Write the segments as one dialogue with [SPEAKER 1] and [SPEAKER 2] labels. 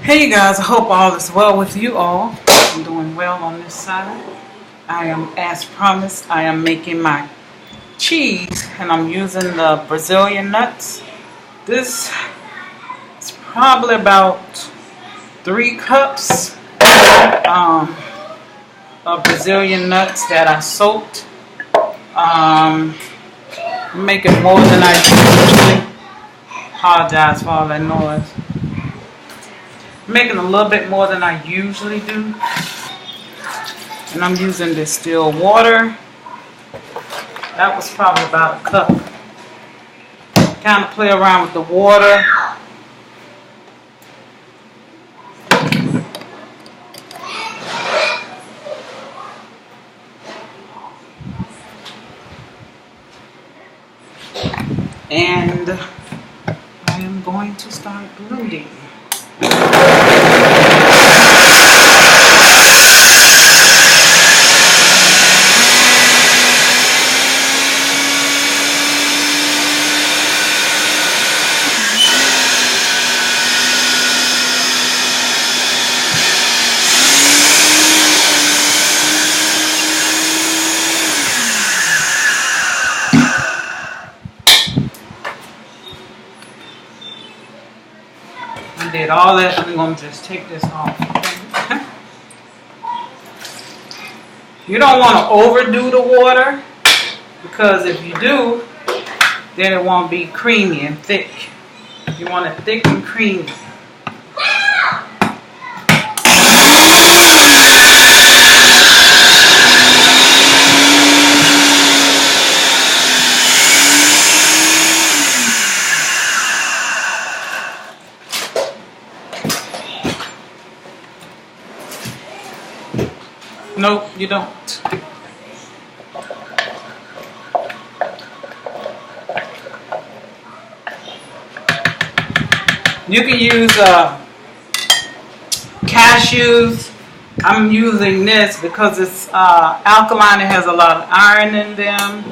[SPEAKER 1] Hey you guys, I hope all is well with you all. I'm doing well on this side. I am, as promised, I am making my cheese and I'm using the Brazilian nuts. This is probably about 3 cups of Brazilian nuts that I soaked. I'm making more than I usually. Apologize for all that noise. Making a little bit more than I usually do, and I'm using distilled water. That was probably about a cup. Kind of play around with the water. And I am going to start blending. I did all that. I'm going to just take this off. You don't want to overdo the water, because if you do, then it won't be creamy and thick. You want it thick and creamy. Nope, you don't. You can use cashews. I'm using this because it's alkaline. It has a lot of iron in them.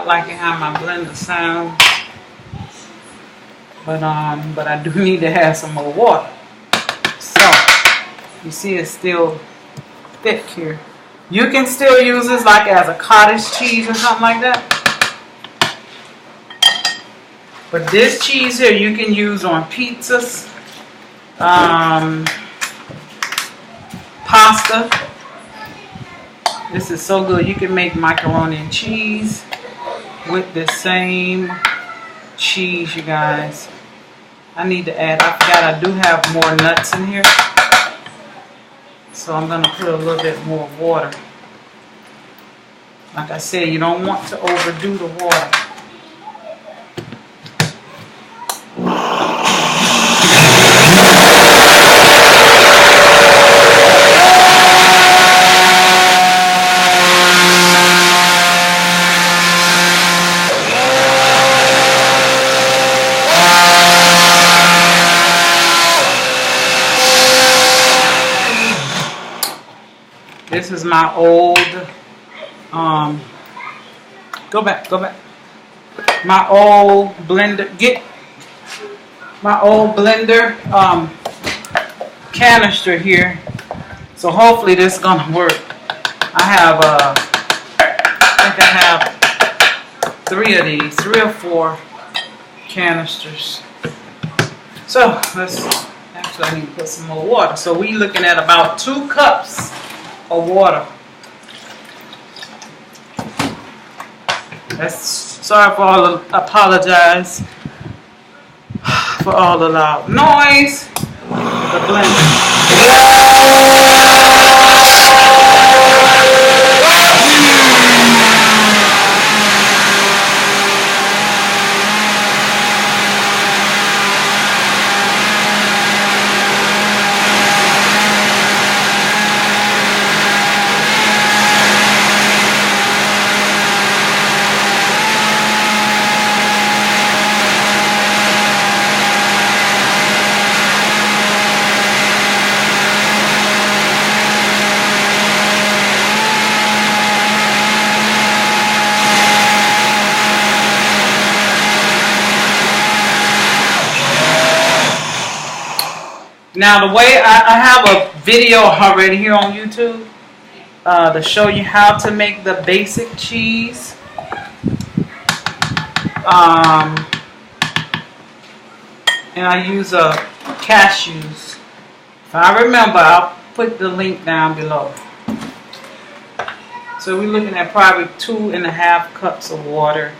[SPEAKER 1] Liking how my blender sounds, but I do need to have some more water. So you see it's still thick here. You can still use this like as a cottage cheese or something like that, but this cheese here you can use on pizzas, pasta. This is so good. You can make macaroni and cheese with the same cheese, you guys. I need to add, I forgot I do have more nuts in here, so I'm going to put a little bit more water. Like I said, you don't want to overdo the water. This is my old, go back. My old blender, my old blender canister here. So hopefully this is gonna work. I think I have 3 of these, 3 or 4 canisters. So actually I need to put some more water. So we looking at about 2 cups of water. Sorry for all the, apologize for all the loud noise. The blender. Now the way I have a video already here on YouTube to show you how to make the basic cheese. And I use cashews. If I remember, I'll put the link down below. So we're looking at probably 2.5 cups of water.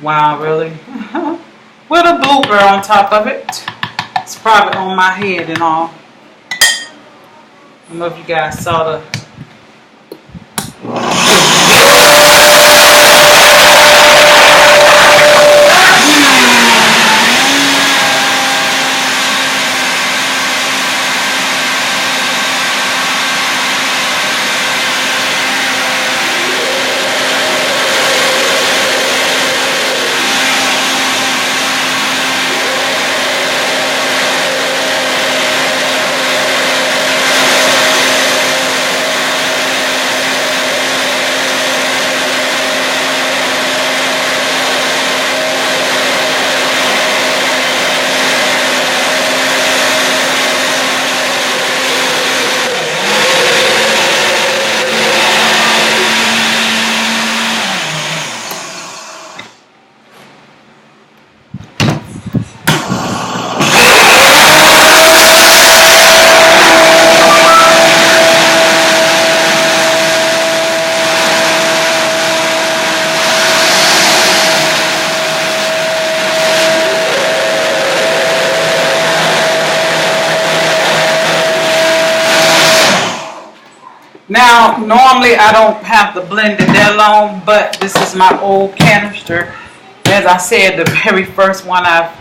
[SPEAKER 1] Wow, really? With a blooper on top of it. It's probably on my head and all. I don't know if you guys saw the... Now, normally I don't have the blender that long, but this is my old canister. As I said, the very first one I've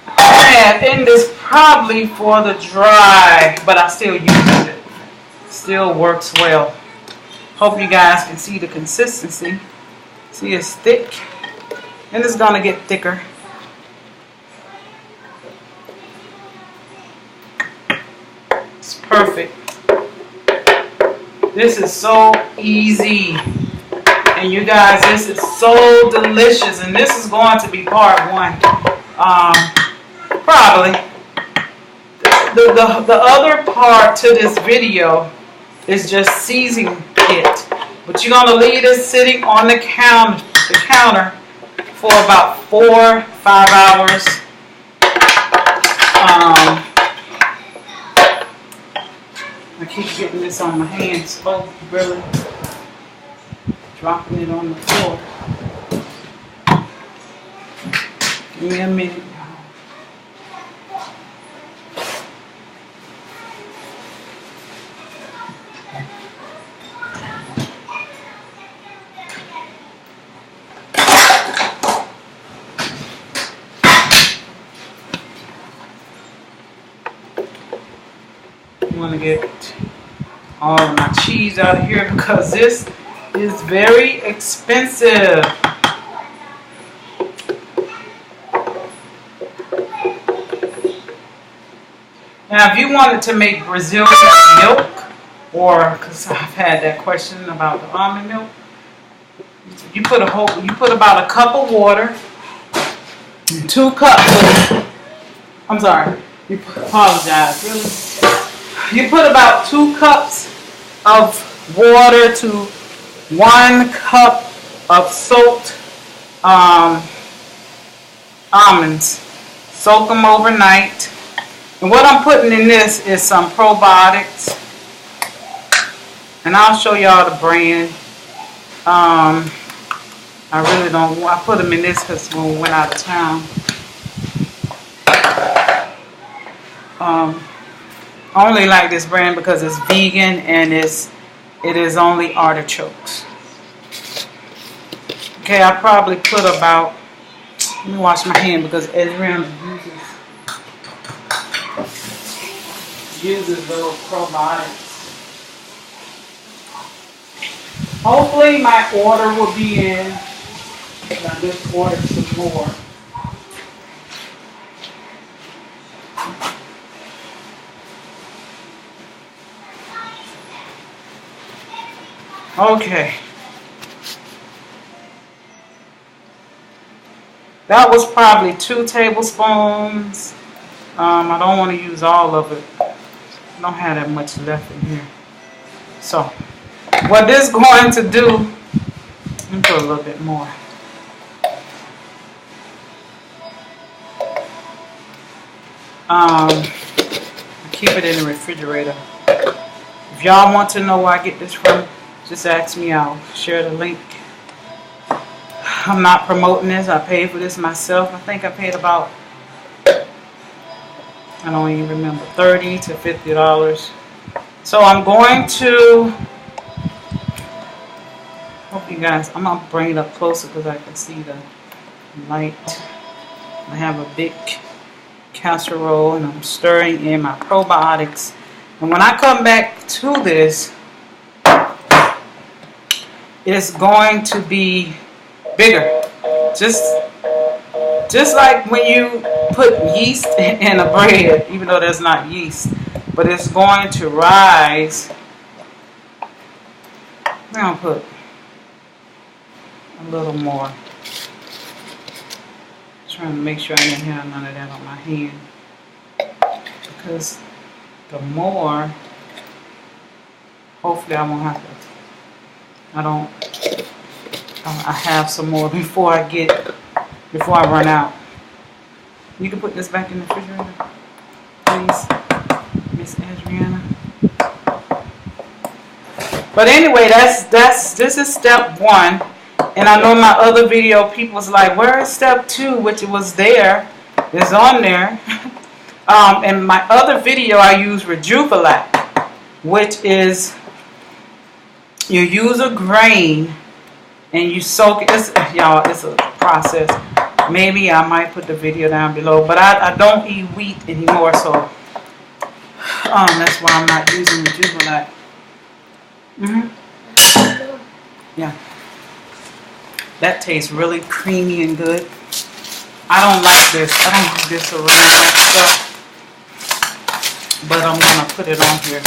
[SPEAKER 1] had in this, probably for the dry, but I still use it. Still works well. Hope you guys can see the consistency. See, it's thick, and it's gonna get thicker. It's perfect. This is so easy, and you guys, this is so delicious, and this is going to be part 1. Probably. The other part to this video is just seasoning it, but you're gonna leave this sitting on the counter for about 4-5 hours. I keep getting this on my hands. Oh, really? Dropping it on the floor. Give me a minute. I want to get all of my cheese out of here because this is very expensive. Now, if you wanted to make Brazilian milk, or because I've had that question about the almond milk, you put about a cup of water, 2 cups of, I'm sorry, apologize, really. You put about 2 cups of water to 1 cup of soaked almonds. Soak them overnight. And what I'm putting in this is some probiotics. And I'll show y'all the brand. I really don't, I put them in this because when we went out of town. I only like this brand because it's vegan and it is only artichokes. Okay, I probably put about, let me wash my hand because Adrian uses those probiotics. Hopefully my order will be in. I just ordered some more. Okay. That was probably 2 tablespoons. I don't want to use all of it. I don't have that much left in here. So, what this is going to do, let me put a little bit more. I keep it in the refrigerator. If y'all want to know where I get this from, just ask me. I'll share the link. I'm not promoting this. I paid for this myself. I think I paid about, I don't even remember, $30 to $50. So I'm going to, hope you guys, I'm going to bring it up closer because I can see the light. I have a big casserole and I'm stirring in my probiotics. And when I come back to this, it's going to be bigger. Just like when you put yeast in a bread, even though there's not yeast, but it's going to rise. I'm going to put a little more. Trying to make sure I didn't have none of that on my hand, because the more, hopefully I won't have to, I have some more before I run out. You can put this back in the refrigerator, please, Miss Adriana. But anyway, this is step 1. And I know my other video, people was like, where is step 2? Which it was there. It's on there. In my other video, I use Rejuvelat, which is you use a grain and you soak it. Y'all, it's a process. Maybe I might put the video down below. But I don't eat wheat anymore, so that's why I'm not using Rejuvelat. Yeah. That tastes really creamy and good. I don't like this. I don't like this around stuff. But I'm going to put it on here.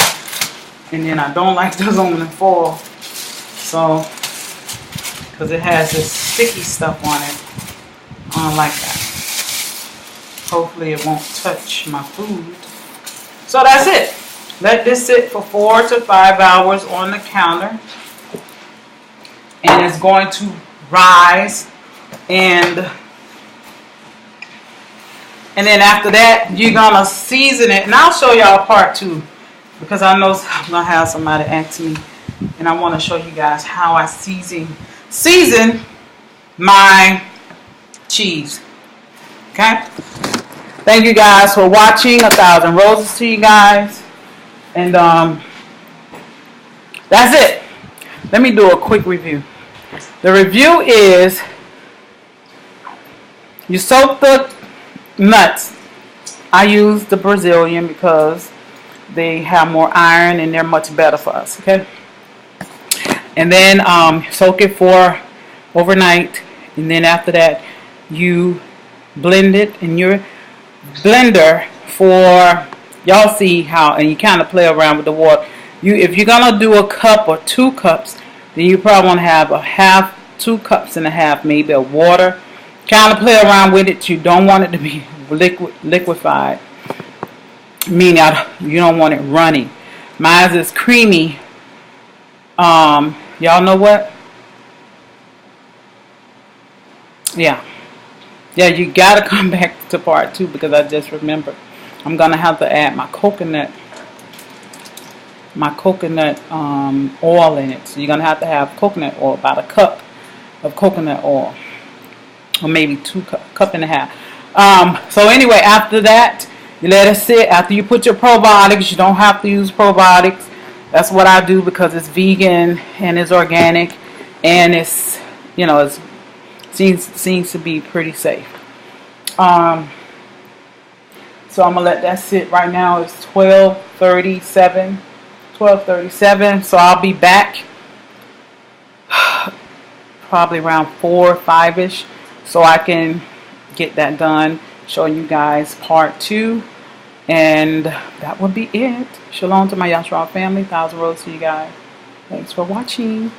[SPEAKER 1] And then I don't like the aluminum foil. So, because it has this sticky stuff on it. I don't like that. Hopefully it won't touch my food. So that's it. Let this sit for 4 to 5 hours on the counter. And it's going to rise, and then after that you're gonna season it, and I'll show y'all part 2 because I know I'm gonna have somebody ask me, and I want to show you guys how I season my cheese. Okay, thank you guys for watching. 1,000 roses to you guys, and that's it. Let me do a quick review. The review is, you soak the nuts. I use the Brazilian because they have more iron and they're much better for us, okay? And then soak it for overnight, and then after that you blend it in your blender for, y'all see how, and you kind of play around with the water. If you're gonna do a cup or 2 cups, then you probably want to have a half, 2 cups and a half maybe of water. Kind of play around with it. You don't want it to be liquefied, meaning you don't want it runny. Mine is creamy. Y'all know what? Yeah, you gotta come back to part 2 because I just remembered I'm gonna have to add my coconut oil in it. So you're gonna have to have coconut oil, about a cup of coconut oil, or maybe 2 cup and a half. So anyway, after that you let it sit. After you put your probiotics, you don't have to use probiotics. That's what I do because it's vegan and it's organic, and it's, you know, it seems to be pretty safe. So I'm gonna let that sit. Right now it's 12:37. So I'll be back probably around 4 or 5ish, so I can get that done, showing you guys part 2, and that would be it. Shalom to my Yashua family. 1,000 roses to you guys. Thanks for watching.